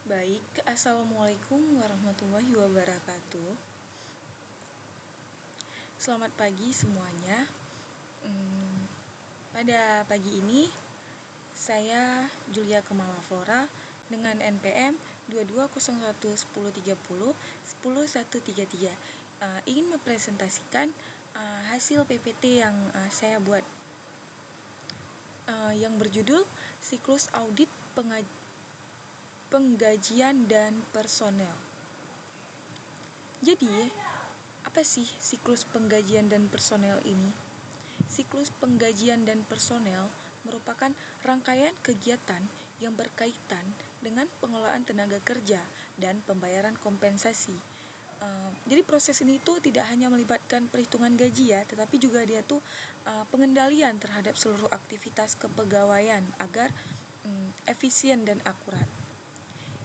Baik, Assalamualaikum warahmatullahi wabarakatuh. Selamat pagi semuanya. Pada pagi ini, saya Julia Kemala Flora dengan NPM 22011030 ingin mempresentasikan hasil PPT yang saya buat yang berjudul Siklus Audit Penggajian dan Personel. Jadi, apa sih siklus penggajian dan personel ini? Siklus penggajian dan personel merupakan rangkaian kegiatan yang berkaitan dengan pengelolaan tenaga kerja dan pembayaran kompensasi. Jadi proses ini tuh tidak hanya melibatkan perhitungan gaji ya, tetapi juga dia tuh pengendalian terhadap seluruh aktivitas kepegawaian agar efisien dan akurat.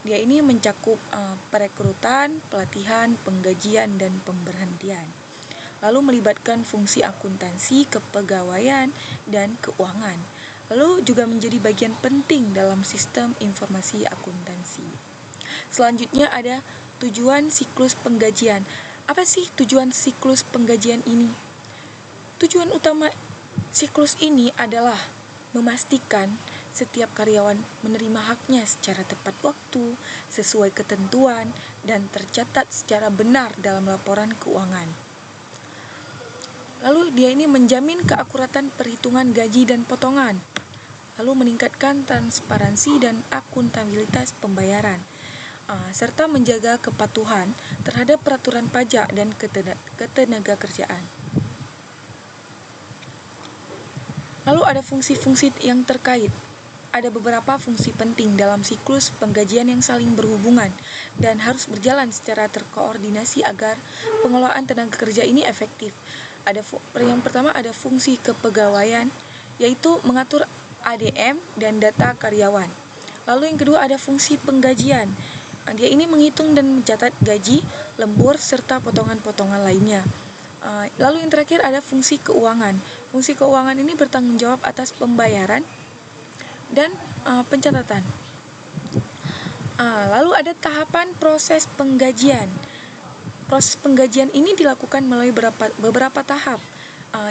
Dia ini mencakup perekrutan, pelatihan, penggajian, dan pemberhentian. Lalu melibatkan fungsi akuntansi, kepegawaian, dan keuangan. Lalu juga menjadi bagian penting dalam sistem informasi akuntansi. Selanjutnya ada tujuan siklus penggajian. Apa sih tujuan siklus penggajian ini? Tujuan utama siklus ini adalah memastikan setiap karyawan menerima haknya secara tepat waktu, sesuai ketentuan, dan tercatat secara benar dalam laporan keuangan. Lalu dia ini menjamin keakuratan perhitungan gaji dan potongan, lalu meningkatkan transparansi dan akuntabilitas pembayaran, serta menjaga kepatuhan terhadap peraturan pajak dan ketenaga kerjaan. Lalu ada fungsi-fungsi yang terkait. Ada beberapa fungsi penting dalam siklus penggajian yang saling berhubungan dan harus berjalan secara terkoordinasi agar pengelolaan tenaga kerja ini efektif. Yang pertama ada fungsi kepegawaian, yaitu mengatur ADM dan data karyawan. Lalu yang kedua ada fungsi penggajian. Dia ini menghitung dan mencatat gaji, lembur, serta potongan-potongan lainnya. Lalu yang terakhir ada fungsi keuangan. Fungsi keuangan ini bertanggung jawab atas pembayaran dan pencatatan. Lalu ada tahapan proses penggajian. Proses penggajian ini dilakukan melalui beberapa tahap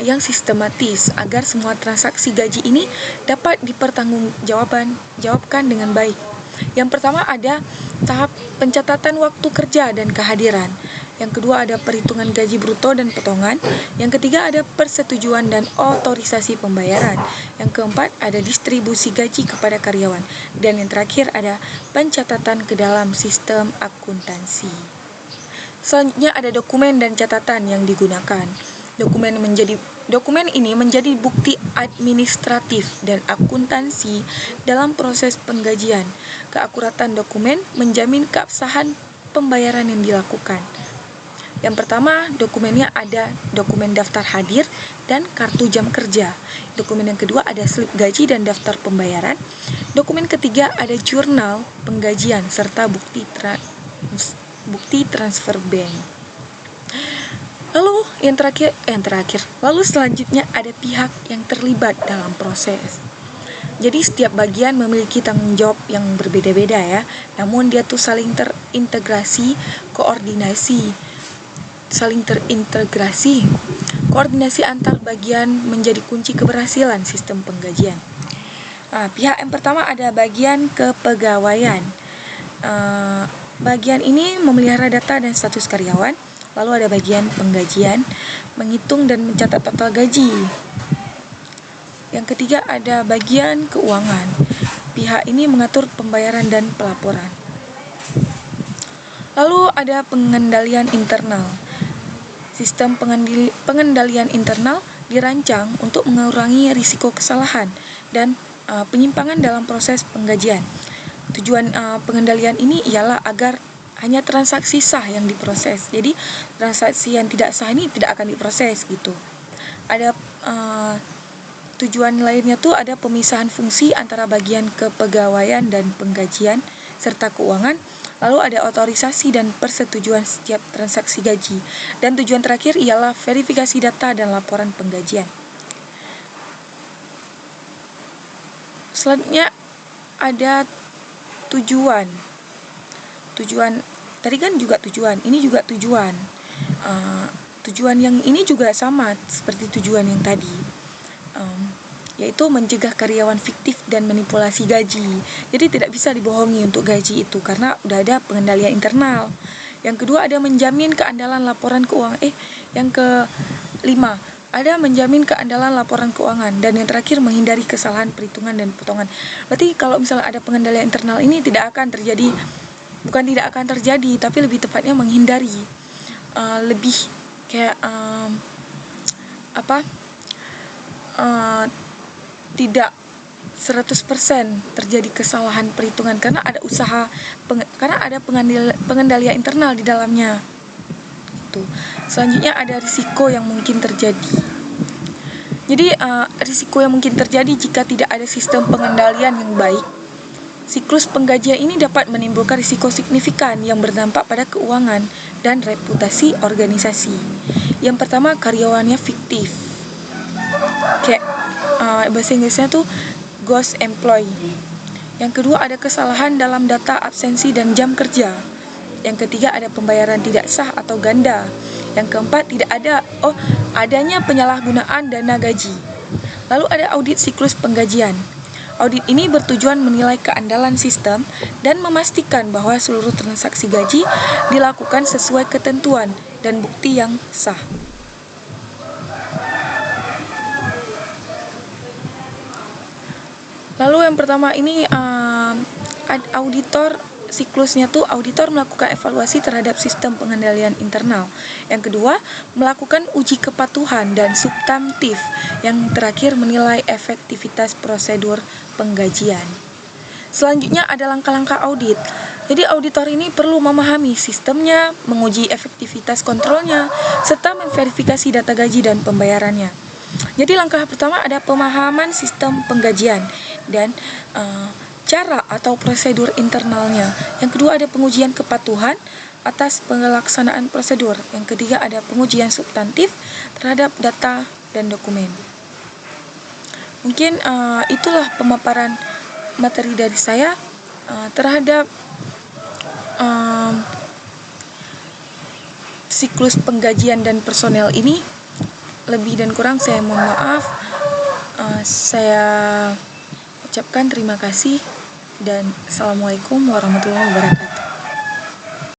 yang sistematis agar semua transaksi gaji ini dapat dipertanggungjawabkan dengan baik. Yang pertama ada tahap pencatatan waktu kerja dan kehadiran. Yang kedua ada perhitungan gaji bruto dan potongan. Yang ketiga ada persetujuan dan otorisasi pembayaran. Yang keempat ada distribusi gaji kepada karyawan. Dan yang terakhir ada pencatatan ke dalam sistem akuntansi. Selanjutnya ada dokumen dan catatan yang digunakan. Dokumen ini menjadi bukti administratif dan akuntansi dalam proses penggajian. Keakuratan dokumen menjamin keabsahan pembayaran yang dilakukan. Yang pertama, dokumennya ada dokumen daftar hadir dan kartu jam kerja. Dokumen yang kedua ada slip gaji dan daftar pembayaran. Dokumen ketiga ada jurnal penggajian serta bukti transfer bank. Lalu yang terakhir, lalu selanjutnya ada pihak yang terlibat dalam proses. Jadi setiap bagian memiliki tanggung jawab yang berbeda-beda ya. Namun dia tuh saling terintegrasi. Koordinasi antar bagian menjadi kunci keberhasilan sistem penggajian. Pihak yang pertama ada bagian kepegawaian. Bagian ini memelihara data dan status karyawan. Lalu ada bagian penggajian, menghitung dan mencatat total gaji. Yang ketiga ada bagian keuangan. Pihak ini mengatur pembayaran dan pelaporan. Lalu ada pengendalian internal. Sistem pengendalian internal dirancang untuk mengurangi risiko kesalahan dan penyimpangan dalam proses penggajian. Tujuan pengendalian ini ialah agar hanya transaksi sah yang diproses. Jadi transaksi yang tidak sah ini tidak akan diproses gitu. Ada tujuan lainnya tuh ada pemisahan fungsi antara bagian kepegawaian dan penggajian serta keuangan. Lalu ada otorisasi dan persetujuan setiap transaksi gaji. Dan tujuan terakhir ialah verifikasi data dan laporan penggajian. Selanjutnya ada tujuan tujuan tadi kan juga tujuan, ini juga tujuan. Tujuan yang ini juga sama seperti tujuan yang tadi, yaitu mencegah karyawan fiktif dan manipulasi gaji. Jadi tidak bisa dibohongi untuk gaji itu karena udah ada pengendalian internal. Yang kedua ada menjamin keandalan laporan keuangan. Yang kelima ada menjamin keandalan laporan keuangan, dan yang terakhir menghindari kesalahan perhitungan dan potongan. Berarti kalau misalnya ada pengendalian internal ini tidak akan terjadi, bukan tidak akan terjadi, tapi lebih tepatnya menghindari, lebih kayak tidak 100% terjadi kesalahan perhitungan karena ada usaha karena ada pengendalian internal di dalamnya. Selanjutnya ada risiko yang mungkin terjadi. Jadi risiko yang mungkin terjadi jika tidak ada sistem pengendalian yang baik. Siklus penggajian ini dapat menimbulkan risiko signifikan yang berdampak pada keuangan dan reputasi organisasi. Yang pertama, karyawannya fiktif. Kayak bahasa Inggrisnya tuh ghost employee. Yang kedua ada kesalahan dalam data absensi dan jam kerja. Yang ketiga ada pembayaran tidak sah atau ganda. Yang keempat adanya penyalahgunaan dana gaji. Lalu ada audit siklus penggajian. Audit ini bertujuan menilai keandalan sistem dan memastikan bahwa seluruh transaksi gaji dilakukan sesuai ketentuan dan bukti yang sah. Lalu yang pertama ini auditor siklusnya tuh auditor melakukan evaluasi terhadap sistem pengendalian internal. Yang kedua, melakukan uji kepatuhan dan substantif. Yang terakhir, menilai efektivitas prosedur penggajian. Selanjutnya ada langkah-langkah audit. Jadi auditor ini perlu memahami sistemnya, menguji efektivitas kontrolnya, serta memverifikasi data gaji dan pembayarannya. Jadi langkah pertama ada pemahaman sistem penggajian dan cara atau prosedur internalnya. Yang kedua ada pengujian kepatuhan atas pelaksanaan prosedur. Yang ketiga ada pengujian substantif terhadap data dan dokumen. Mungkin itulah pemaparan materi dari saya terhadap siklus penggajian dan personel ini. Lebih dan kurang saya mohon maaf. Saya ucapkan terima kasih dan assalamualaikum warahmatullahi wabarakatuh.